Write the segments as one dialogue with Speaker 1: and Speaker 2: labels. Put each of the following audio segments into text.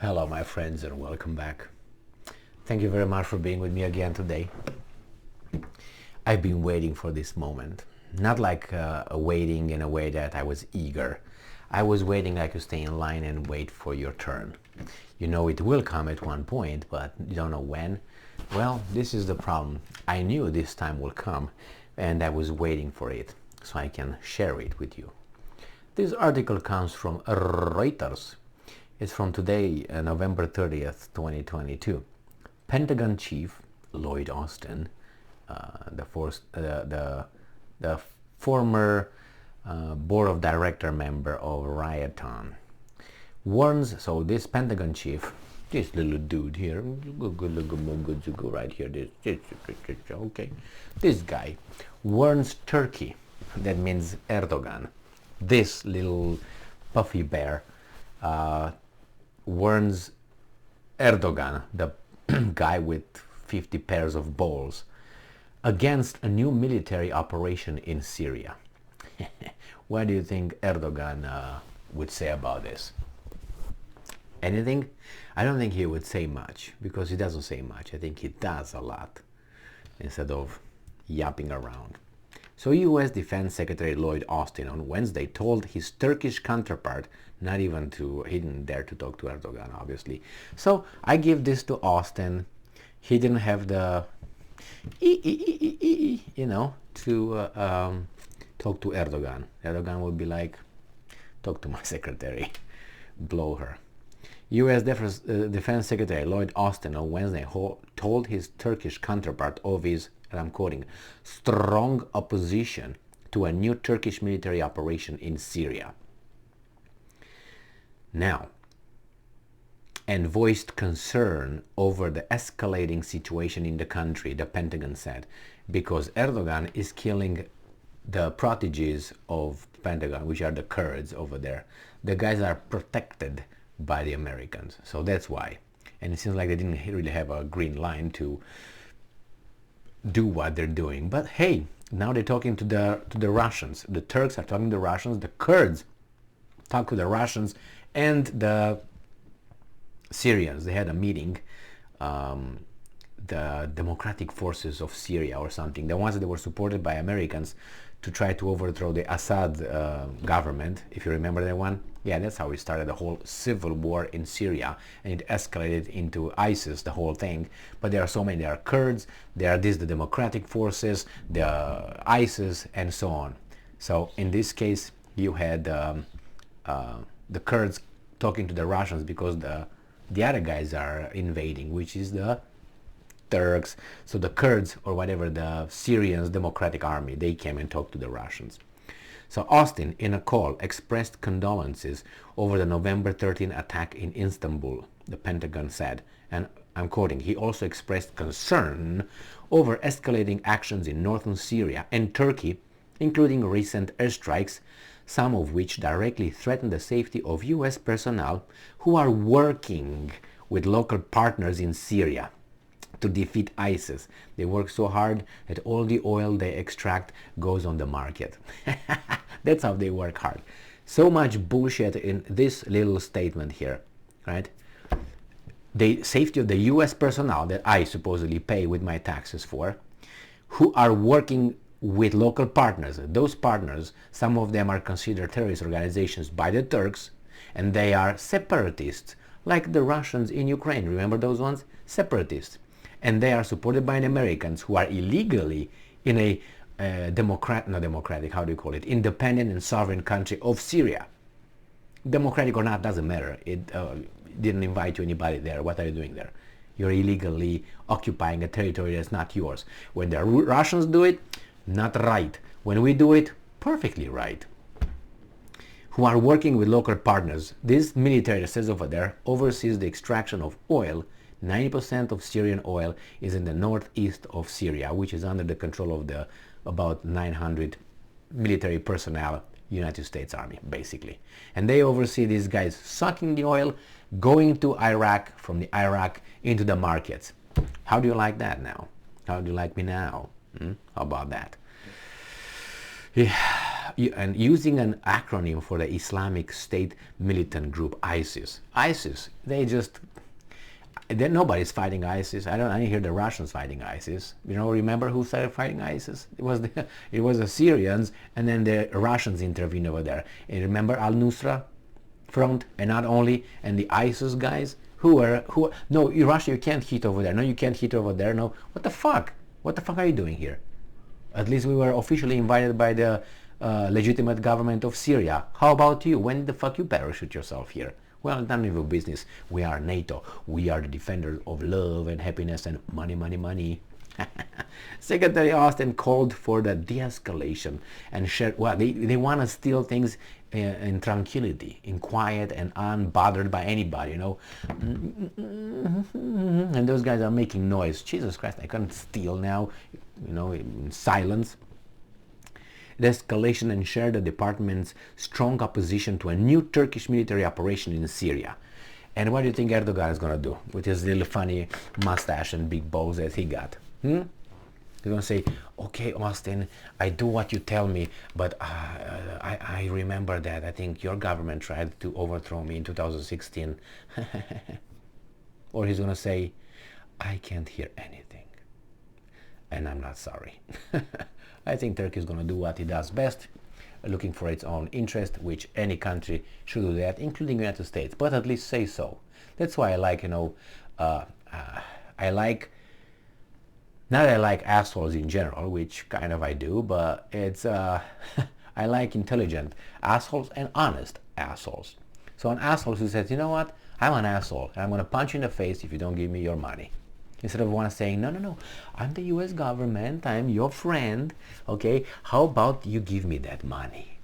Speaker 1: Hello my friends and welcome back. Thank you very much for being with me again today. I've been waiting for this moment. Not like waiting in a way that I was eager. I was waiting like you stay in line and wait for your turn. You know it will come at one point, but you don't know when. Well, this is the problem. I knew this time will come and I was waiting for it so I can share it with you. This article comes from Reuters. It's from today, November 30th, 2022. Pentagon Chief Lloyd Austin, the former board of director member of Raytheon, warns. So this Pentagon chief, this little dude here, right here, okay, this guy warns Turkey. That means Erdogan. This little puffy bear warns Erdogan, the guy with 50 pairs of balls, against a new military operation in Syria. What do you think Erdogan would say about this? Anything? I don't think he would say much, because he doesn't say much. I think he does a lot instead of yapping around. So U.S. Defense Secretary Lloyd Austin on Wednesday told his Turkish counterpart he didn't dare to talk to Erdogan, obviously. So I give this to Austin. He didn't have the, to talk to Erdogan. Erdogan would be like, talk to my secretary, blow her. U.S. Defense Secretary Lloyd Austin on Wednesday told his Turkish counterpart of his, and I'm quoting, strong opposition to a new Turkish military operation in Syria. Now, and voiced concern over the escalating situation in the country, the Pentagon said, because Erdogan is killing the proteges of Pentagon, which are the Kurds over there. The guys are protected by the Americans, so that's why. And it seems like they didn't really have a green line to do what they're doing. But hey, now they're talking to the Russians. The Turks are talking to the Russians. The Kurds talk to the Russians and the Syrians. They had a meeting, the Democratic Forces of Syria or something, the ones that were supported by Americans to try to overthrow the Assad government, if you remember that one. Yeah, that's how we started the whole civil war in Syria, and it escalated into ISIS, the whole thing. But there are so many. There are Kurds, there are the Democratic Forces, the ISIS, and so on. So in this case, you had the Kurds talking to the Russians because the other guys are invading, which is the Turks. So the Kurds, or whatever, the Syrians Democratic Army, they came and talked to the Russians. So Austin, in a call, expressed condolences over the November 13 attack in Istanbul, the Pentagon said, and I'm quoting, he also expressed concern over escalating actions in northern Syria and Turkey, including recent airstrikes, some of which directly threaten the safety of U.S. personnel who are working with local partners in Syria to defeat ISIS. They work so hard that all the oil they extract goes on the market. That's how they work hard. So much bullshit in this little statement here, right? The safety of the US personnel that I supposedly pay with my taxes for, who are working with local partners. Those partners, some of them are considered terrorist organizations by the Turks, and they are separatists, like the Russians in Ukraine. Remember those ones? Separatists. And they are supported by the Americans, who are illegally in a independent and sovereign country of Syria. Democratic or not, doesn't matter. It didn't invite you anybody there. What are you doing there? You're illegally occupying a territory that's not yours. When the Russians do it, not right. When we do it, perfectly right. Who are working with local partners. This military that says over there oversees the extraction of oil. 90% of Syrian oil is in the northeast of Syria, which is under the control of the about 900 military personnel, United States Army, basically. And they oversee these guys sucking the oil, going to Iraq, from the Iraq into the markets. How do you like that now? How do you like me now? How about that? Yeah. and using an acronym for the Islamic State militant group ISIS. ISIS, nobody's fighting ISIS. I didn't hear the Russians fighting ISIS. Remember who started fighting ISIS? It was the Syrians, and then the Russians intervened over there. And remember Al-Nusra Front, and not only, and the ISIS guys no, Russia, you can't hit over there. No, you can't hit over there. No, what the fuck? What the fuck are you doing here? At least we were officially invited by the legitimate government of Syria. How about you? When the fuck you parachute yourself here? Well, none of your business. We are NATO. We are the defenders of love and happiness and money, money, money. Secretary Austin called for the de-escalation and shared. Well, they want to steal things in tranquility, in quiet and unbothered by anybody, And those guys are making noise. Jesus Christ, I can't steal now, in silence. The escalation and shared the department's strong opposition to a new Turkish military operation in Syria. And what do you think Erdogan is going to do with his little funny mustache and big bows that he got? He's going to say, okay, Austin, I do what you tell me, but I remember that. I think your government tried to overthrow me in 2016. Or he's going to say, I can't hear anything, and I'm not sorry. I think Turkey is going to do what it does best, looking for its own interest, which any country should do that, including the United States, but at least say so. That's why I like, not that I like assholes in general, which kind of I do, but it's, I like intelligent assholes and honest assholes. So an asshole who says, you know what, I'm an asshole, and I'm going to punch you in the face if you don't give me your money. Instead of one saying, no, I'm the US government, I'm your friend, okay, how about you give me that money?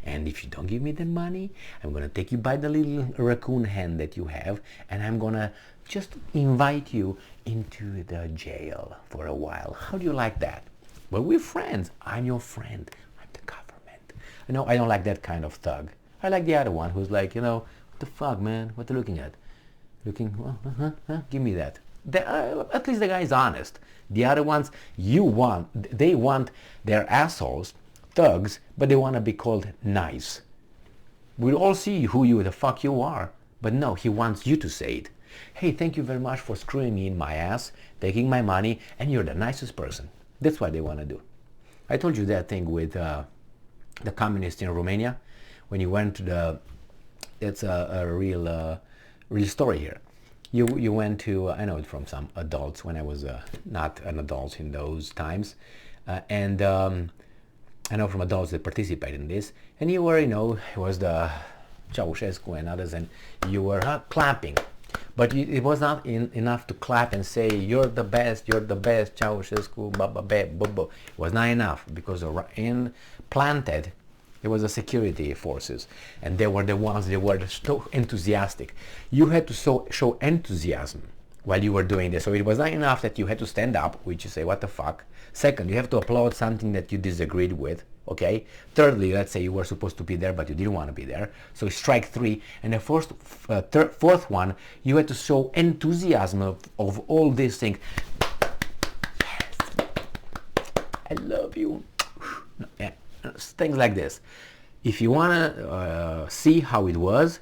Speaker 1: And if you don't give me the money, I'm going to take you by the little raccoon hand that you have, and I'm going to just invite you into the jail for a while. How do you like that? Well, we're friends. I'm your friend. I'm the government. I don't like that kind of thug. I like the other one who's like, what the fuck, man? What are you looking at? Give me that. At least the guy is honest. The other ones, they want their assholes, thugs, but they want to be called nice. We'll all see who the fuck you are. But no, he wants you to say it. Hey, thank you very much for screwing me in my ass, taking my money, and you're the nicest person. That's what they want to do. I told you that thing with the communists in Romania. When you went to that's a real story here. You went to, I know it from some adults when I was not an adult in those times, and I know from adults that participate in this, and you were, it was the Ceausescu and others, and you were clapping. But it was not enough to clap and say, you're the best, Ceausescu, It was not enough, because planted, it was the security forces, and they were the ones that were so enthusiastic. You had to show enthusiasm while you were doing this. So it was not enough that you had to stand up, which you say, what the fuck. Second, you have to applaud something that you disagreed with. Okay. Thirdly, let's say you were supposed to be there, but you didn't want to be there. So strike three. And the fourth one, you had to show enthusiasm of all these things. Yes. I love you. Yeah. Things like this. If you want to see how it was,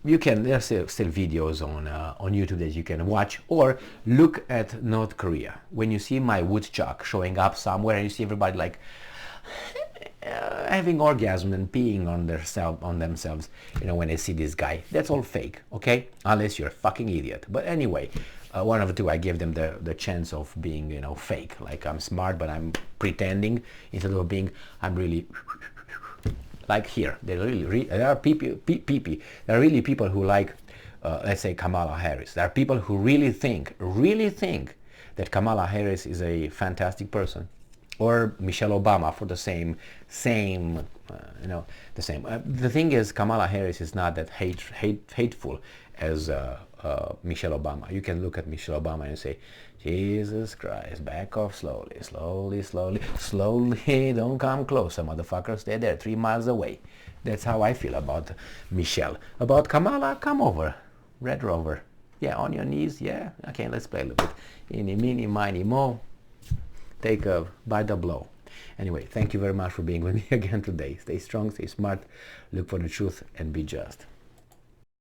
Speaker 1: you can, there's still videos on YouTube that you can watch, or look at North Korea. When you see my woodchuck showing up somewhere and you see everybody like having orgasm and peeing on themselves, when they see this guy, that's all fake, okay? Unless you're a fucking idiot. But anyway, one of the two, I gave them the chance of being, fake. Like, I'm smart, but I'm pretending, instead of being, I'm really, like here. There are really people who like, let's say, Kamala Harris. There are people who really think that Kamala Harris is a fantastic person. Or Michelle Obama for the same, the same. The thing is, Kamala Harris is not that hateful as Michelle Obama. You can look at Michelle Obama and say, Jesus Christ, back off slowly, don't come closer, motherfucker, stay there, 3 miles away. That's how I feel about Michelle. About Kamala, come over, Red Rover. Yeah, on your knees, yeah, okay, let's play a little bit. Eeny, meeny, miny, mo. Take a bite the blow. Anyway, thank you very much for being with me again today. Stay strong, stay smart, look for the truth, and be just.